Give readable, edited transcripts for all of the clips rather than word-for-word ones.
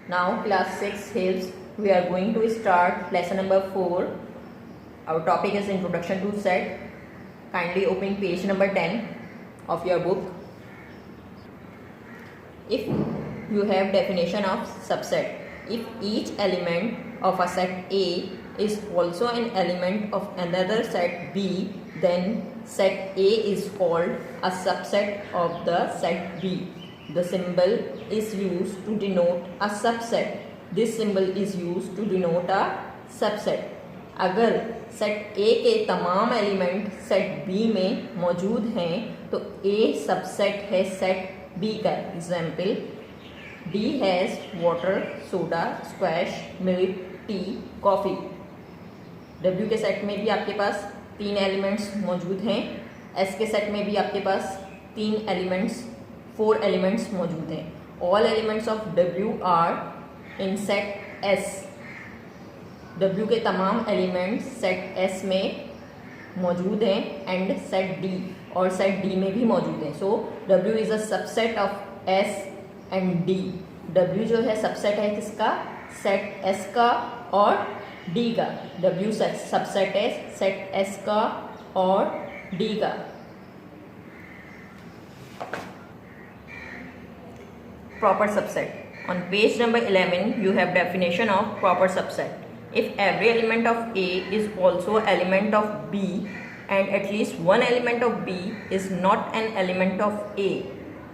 Now class 6 helps. We are going to start lesson number 4. Our topic is introduction to set. Kindly open page number 10 of your book. If you have definition of subset, if each element of a set A is also an element of another set B, then set A is called a subset of the set B. The symbol is used to denote a subset. This symbol is used to denote a subset. अगर set A के तमाम element set B में मौजूद हैं तो A subset है set B का. Example, D has water, soda, squash, milk, T, coffee. W के सेट में भी आपके पास 3 एलिमेंट्स मौजूद हैं. S के सेट में भी आपके पास 4 एलिमेंट्स मौजूद हैं. All elements of W are in set S. W के तमाम एलिमेंट्स सेट S में मौजूद हैं एंड सेट D और सेट D में भी मौजूद हैं. सो W is a subset of S and D. W जो है सबसेट है किसका? सेट S का और D का. W सबसेट है सेट S का और D का. Proper subset. On page number 11, you have definition of proper subset. If every element of A is also element of B and at least one element of B is not an element of A.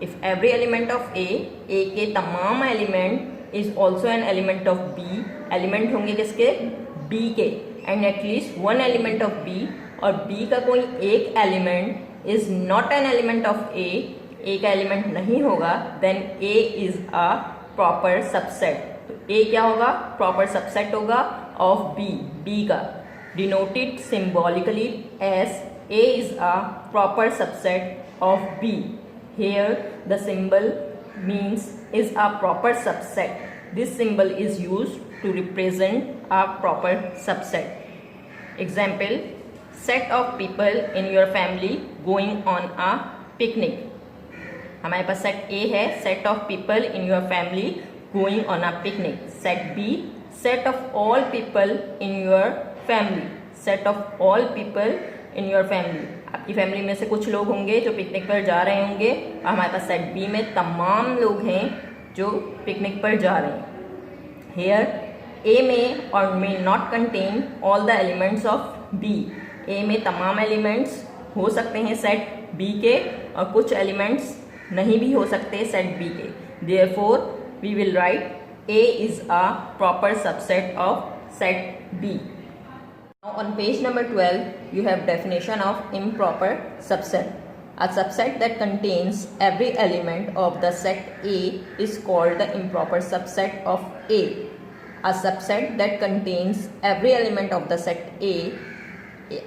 If every element of A के तमाम element is also an element of B, element होंगे किसके? B के. And at least one element of B और B का कोई एक element is not an element of A का एलिमेंट नहीं होगा, then A is a proper subset. तो A क्या होगा? प्रॉपर सबसेट होगा ऑफ B का. Denoted symbolically as A is a proper subset of B. Here the symbol means is a proper subset. This symbol is use to represent a proper subset. Example, set of people in your family going on a picnic. हमारे पास set A है, set of people in your family going on a picnic. Set B, set of all people in your family. Set of all people in your family. आपकी family में से कुछ लोग होंगे जो पिकनिक पर जा रहे होंगे और हमारे पास सेट B में तमाम लोग हैं जो पिकनिक पर जा रहे हैं. हेयर A में और may not contain all the elements of B. A में तमाम एलिमेंट्स हो सकते हैं सेट B के और कुछ एलिमेंट्स नहीं भी हो सकते सेट B के. Therefore, we will write A is a proper subset of set B. Now on page number 12, you have definition of improper subset. A subset that contains every element of the set A is called the improper subset of A. A subset that contains every element of the set A,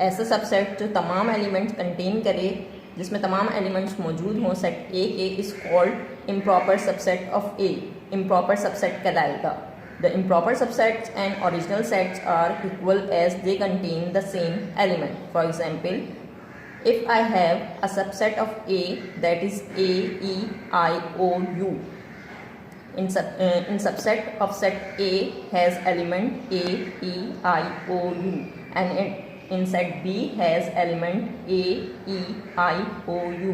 ऐसा subset जो तमाम elements contain करे, जिसमें तमाम elements मौजूद हों set A के, is called improper subset of A. Improper subset कहलाएगा. The improper subsets and original sets are equal as they contain the same element. For example, if I have a subset of A that is A, E, I, O, U. In subset of set A has element A, E, I, O, U and in set B has element A, E, I, O, U.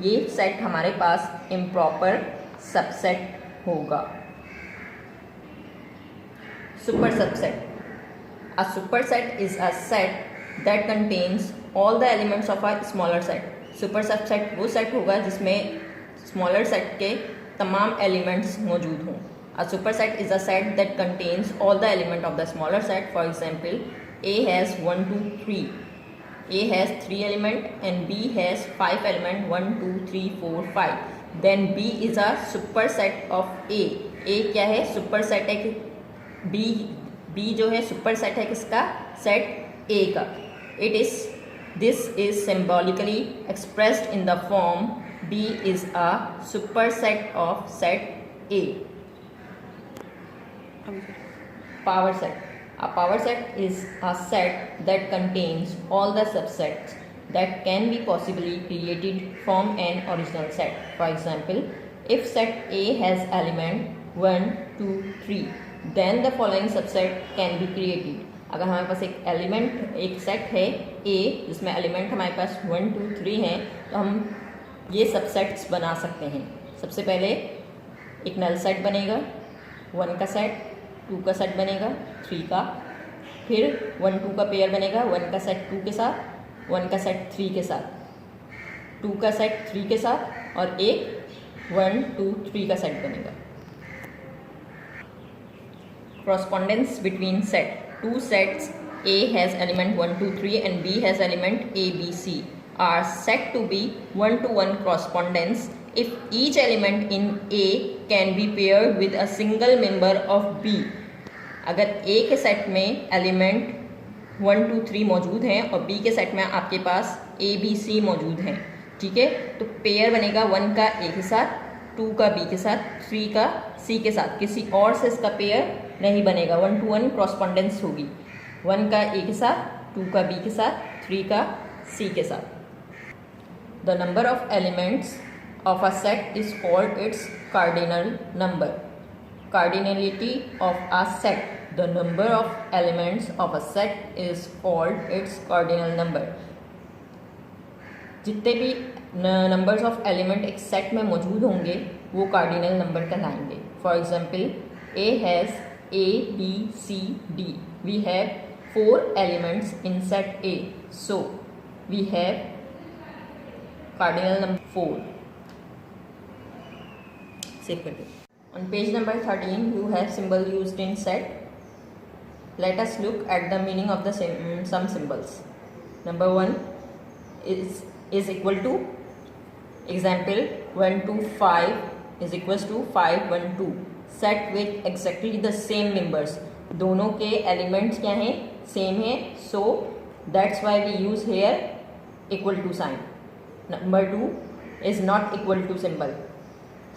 ये set हमारे पास improper subset होगा. Super subset. A superset is a set that contains all the elements of a smaller set. Super subset वो set होगा जिसमें smaller set के तमाम elements मौजूद हों. A superset is a set that contains all the element of the smaller set. For example, A has 1, 2, 3. A has 3 element and B has 5 element 1, 2, 3, 4, 5. Then B is a superset of A. A क्या है? Superset है कि B जो है superset है किसका? Set A का. This is symbolically expressed in the form B is a superset of set A. Power set. A power set is a set that contains all the subsets that can be possibly created from an original set. For example, if set A has element 1 2 3 then the following subset can be created. अगर हमारे पास एक element एक set है ए जिसमें element हमारे पास 1 2 3 हैं, तो हम ये सबसेट्स बना सकते हैं। सबसे पहले एक नल सेट बनेगा, 1 का सेट, 2 का सेट बनेगा, 3 का, फिर 1 2 का पेयर बनेगा, 1 का सेट 2 के साथ, 1 का सेट 3 के साथ, 2 का सेट 3 के साथ और एक 1 2 3 का सेट बनेगा। Correspondence between set. Two sets A has element 1 2 3 and B has element A B C are said to be 1-to-1 correspondence if each element in A can be paired with a single member of B. अगर A के set में element 1 2 3 मौजूद हैं और B के set में आपके पास A B C मौजूद हैं, ठीक है, तो पेयर बनेगा 1 का A के साथ, 2 का B के साथ, 3 का C के साथ। किसी और से इसका पेयर नहीं बनेगा, 1-to-1 क्रॉसपॉन्डेंस होगी। 1 का A के साथ, 2 का B के साथ, 3 का C के साथ। The number of elements of a set is called its cardinal number. Cardinality of a set, the number of elements of a set is called its cardinal number. जितने भी नंबर्स ऑफ एलिमेंट एक set में मौजूद होंगे वो cardinal number कहलाएंगे। For example A has A, B, C, D. We have 4 elements in set A. So, we have cardinal number 4. Save करते। On page number 13, you have symbol used in set. Let us look at the meaning of the some symbols. Number 1 is equal to, example 1 2 5 is equals to 5 1 2. Set with exactly the same numbers, दोनों के elements क्या हैं, same है, so that's why we use here equal to sign. Number 2 is not equal to symbol.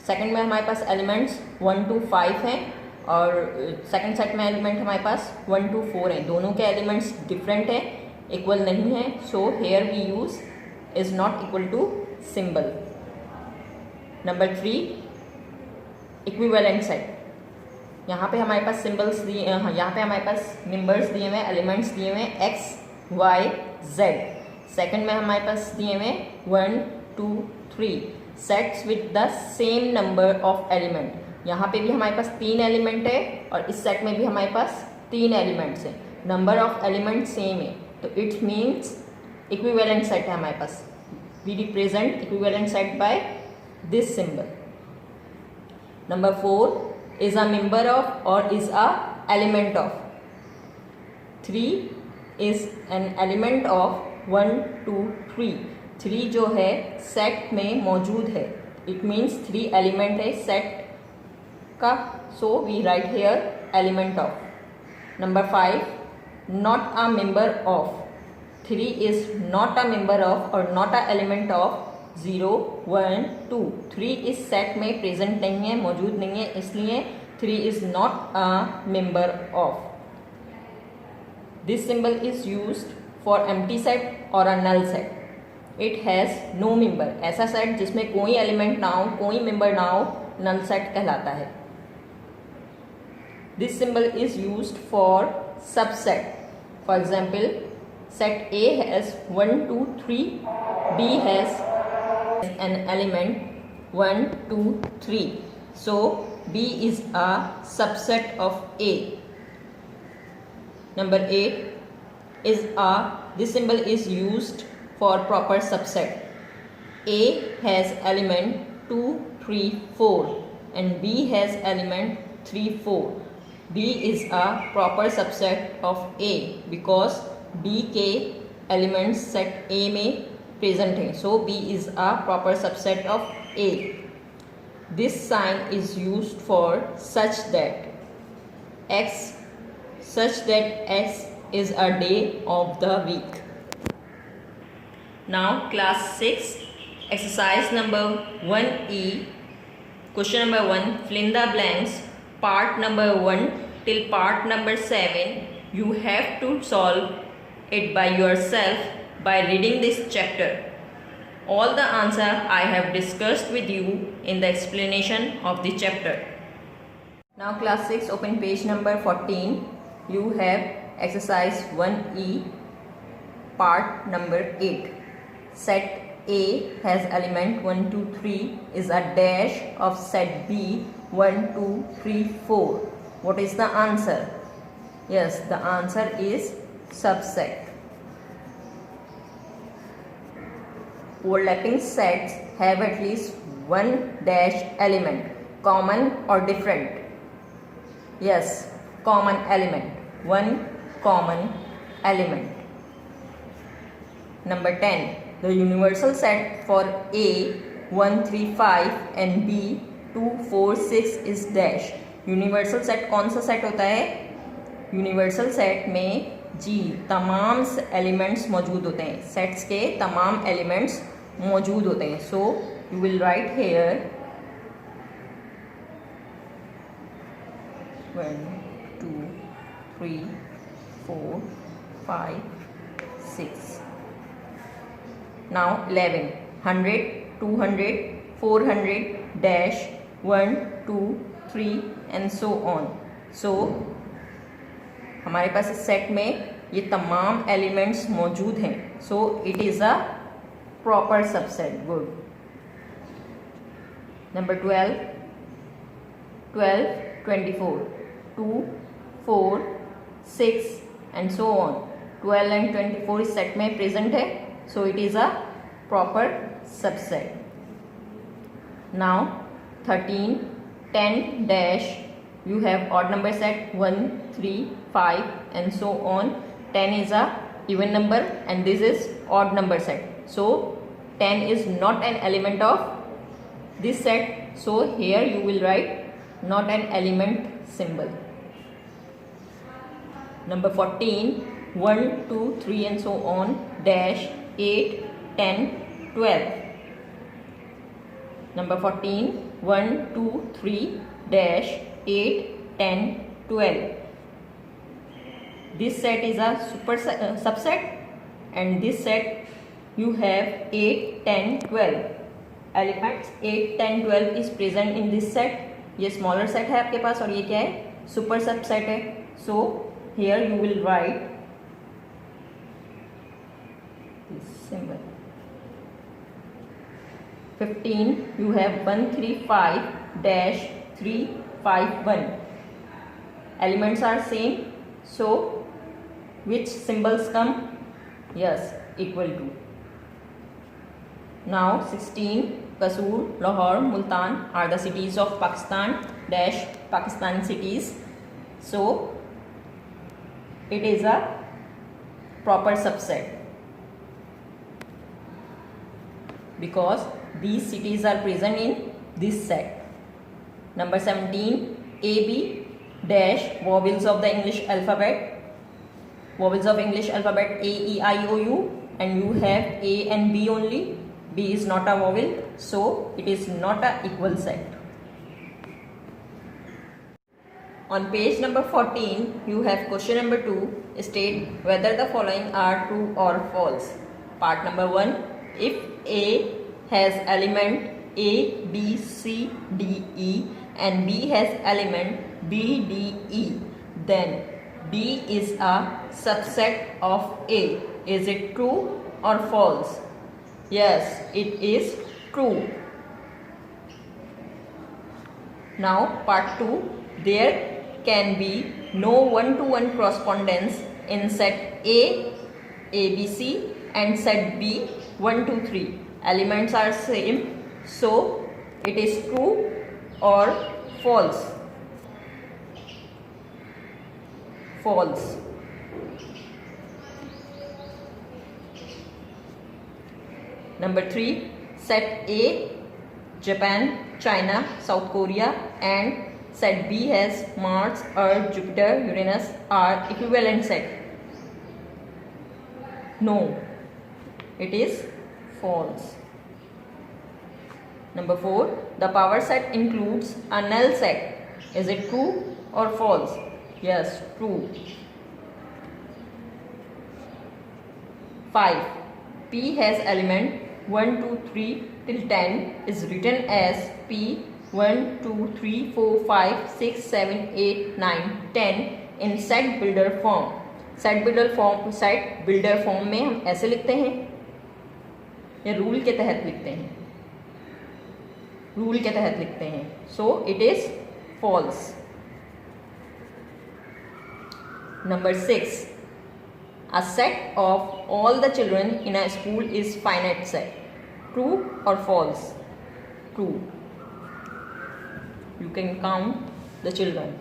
Second में हमारे पास elements 1 2 5 हैं और second set में एलिमेंट हमारे पास 1 2 4 हैं, दोनों के एलिमेंट्स डिफरेंट हैं, इक्वल नहीं है, so here we use is not equal to symbol. Number 3 equivalent set. यहाँ पे हमारे पास सिंबल्स दिए, यहाँ पे हमारे पास नंबर्स दिए हुए, एलिमेंट्स दिए हुए x y z। सेकंड में हमारे पास दिए हुए 1 2 3 sets with the same number of element. यहाँ पे भी हमारे पास 3 एलिमेंट है और इस सेट में भी हमारे पास 3 एलिमेंट्स हैं, नंबर ऑफ एलिमेंट सेम है, तो इट मीन्स इक्विवेलेंट सेट है हमारे पास। We represent equivalent set by this symbol. Number 4 is a member of or is a element of. 3 is an element of 1 2 3. 3 जो है सेट में मौजूद है, it means 3 एलिमेंट है सेट का, so we write here element of. Number 5 not a member of. 3 is not a member of or not a element of 0 1 2। 3 इस set में present नहीं है, मौजूद नहीं है, इसलिए 3 is not a member of. This symbol is used for empty set और a null set. It has no member, ऐसा सेट जिसमें कोई एलिमेंट ना हो, कोई मेंबर ना हो, नल सेट कहलाता है। This symbol is used for subset. For example set A has 1 2 3, B has an element 1 2 3, so B is a subset of A. Number 8 is this symbol is used for proper subset. A has element 2 3 4 and B has element 3 4. B is a proper subset of A because B के elements set A में present हैं, so B is a proper subset of A. This sign is used for such that X is a day of the week. Now class 6 exercise number 1E, question number 1, fill in the blanks, part number 1 till part number 7. You have to solve it by yourself by reading this chapter. All the answer I have discussed with you in the explanation of the chapter. Now class 6, open page number 14. You have exercise 1E, part number 8. Set A has element 1, 2, 3 is a dash of set B 1, 2, 3, 4. What is the answer? Yes, the answer is subset. Overlapping sets have at least one dash element, common or different. Yes, common element. One common element. Number 10. The universal set for A 1, 3, 5 and B 2, 4, 6 is dash. Universal set कौन सा set होता है? Universal set में जी तमाम elements मौजूद होते हैं, sets के तमाम एलिमेंट्स मौजूद होते हैं. So you will write here 1, 2, 3, 4, 5, 6. Now 11. 100, 200, 400, dash, 1, 2, 3 and so on. So हमारे पास इस सेट में ये तमाम एलिमेंट्स मौजूद हैं. So it is a proper subset. Good. Number 12, 24, 2, 4, 6 and so on. 12 and 24 इस सेट में प्रेजेंट है. So it is a proper subset. Now 13, 10 dash, you have odd number set 1, 3, 5 and so on. 10 is a even number and this is odd number set. So 10 is not an element of this set. So here you will write not an element symbol. Number 14, 1, 2, 3 and so on, dash, 8, 10, 12. Number 14, 1, 2, 3, dash, 8, 10, 12. This set is a subset and this set you have 8, 10, 12. Elements 8, 10, 12 is present in this set. ये smaller set है आपके पास और ये क्या है? Super subset है. So here you will write this symbol. 15, you have 1, 3, 5 dash 3, 5, 1. Elements are same. So which symbols come? Yes, equal to. Now 16, Kasur, Lahore, Multan are the cities of Pakistan dash Pakistan cities. So it is a proper subset because these cities are present in this set. Number 17, AB dash vowels of the English alphabet. Vowels of English alphabet A, E, I, O, U, and you have A and B only. B is not a vowel, so it is not a equal set. On page number 14, you have question number 2. State whether the following are true or false. Part number 1. If A has element A, B, C, D, E and B has element B, D, E, then B is a subset of A. Is it true or false? Yes, it is true. Now part 2. There can be no one-to-one correspondence in set A, ABC and set B 1, 2, 3. Elements are same, so it is true or false. False. Number 3, set A, Japan, China, South Korea and set B has Mars, Earth, Jupiter, Uranus are equivalent set. No, it is false. Number 4, the power set includes a null set. Is it true or false? Yes, true. 5, P has element 1, 2, 3 till 10 is written as P 1, 2, 3, 4, 5, 6, 7, 8, 9, 10 in set builder form. Set builder form में हम ऐसे लिखते हैं या rule के तहत लिखते हैं? रूल के तहत लिखते हैं, so it is false. Number 6, a set of all the children in a school is finite set. True or false? True. You can count the children.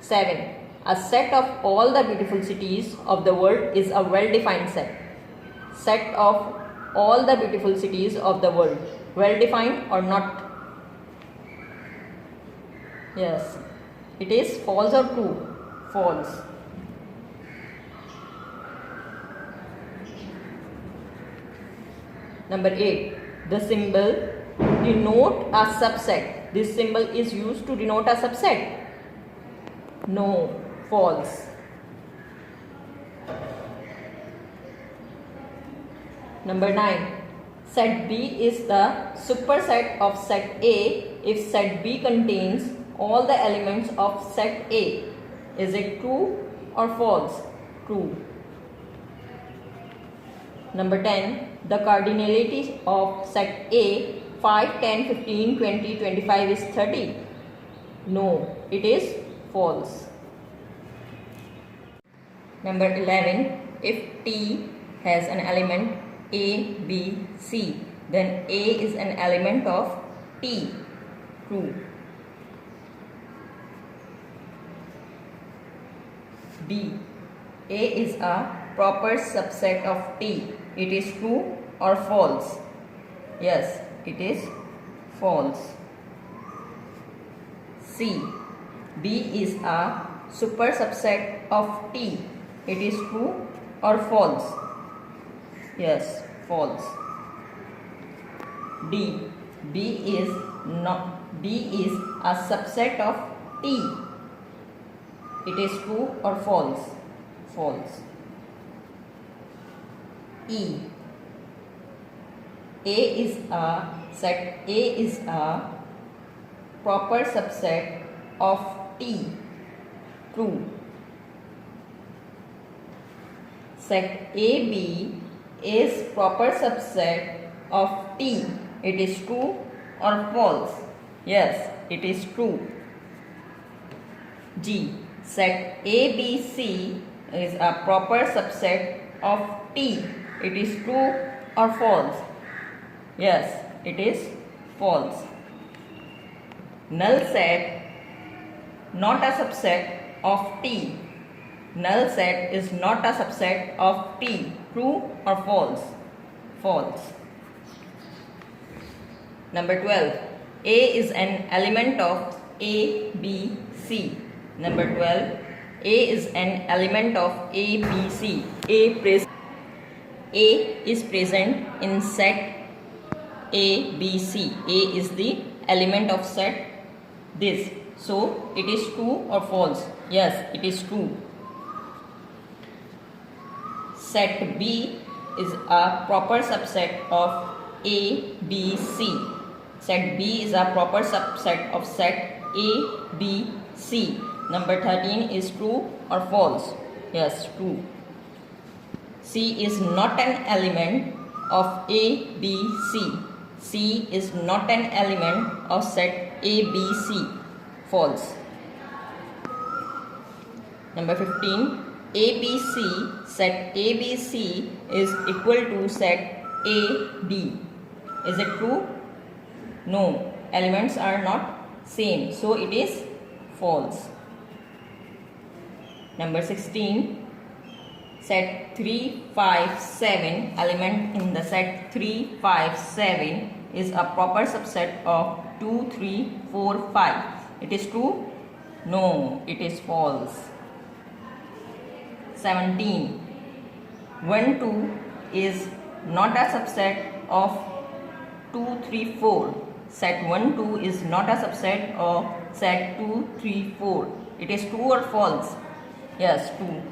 7, a set of all the beautiful cities of the world is a well-defined set. Set of all the beautiful cities of the world, well-defined or not? Yes, it is false or true? False. Number 8, the symbol denote a subset. This symbol is used to denote a subset. No, false. Number 9, set B is the superset of set A if set B contains all the elements of set A. Is it true or false? True. Number 10, the cardinality of set A 5, 10, 15, 20, 25 is 30. No, it is false. Number 11, if T has an element A, B, C, then A is an element of T. True. D, A is a proper subset of T. It is true or false? Yes, it is false. C, B is a super subset of T. It is true or false? Yes, false. D, B is a subset of T. It is true or false? False. E, A is a proper subset of T. True. Set AB is proper subset of T. It is true or false? Yes, it is true. G, set ABC is a proper subset of T. It is true or false? Yes, it is false. Null set not a subset of T. Null set is not a subset of T. True or false? False. Number 12. A is an element of A, B, C. Number 12. A is an element of A, B, C. A is present in set A, B, C. A is the element of set this. So, it is true or false? Yes, it is true. Set B is a proper subset of A, B, C. Set B is a proper subset of set A, B, C. Number 13 is true or false? Yes, true. C is not an element of A, B, C. C is not an element of set A, B, C. False. Number 15. ABC, set ABC is equal to set AB. Is it true? No. Elements are not same. So it is false. Number 16. Set 3, 5, 7 element in the set 3, 5, 7 is a proper subset of 2, 3, 4, 5. It is true? No, it is false. 17. 1, 2 is not a subset of 2, 3, 4. Set 1, 2 is not a subset of set 2, 3, 4. It is true or false? Yes, true.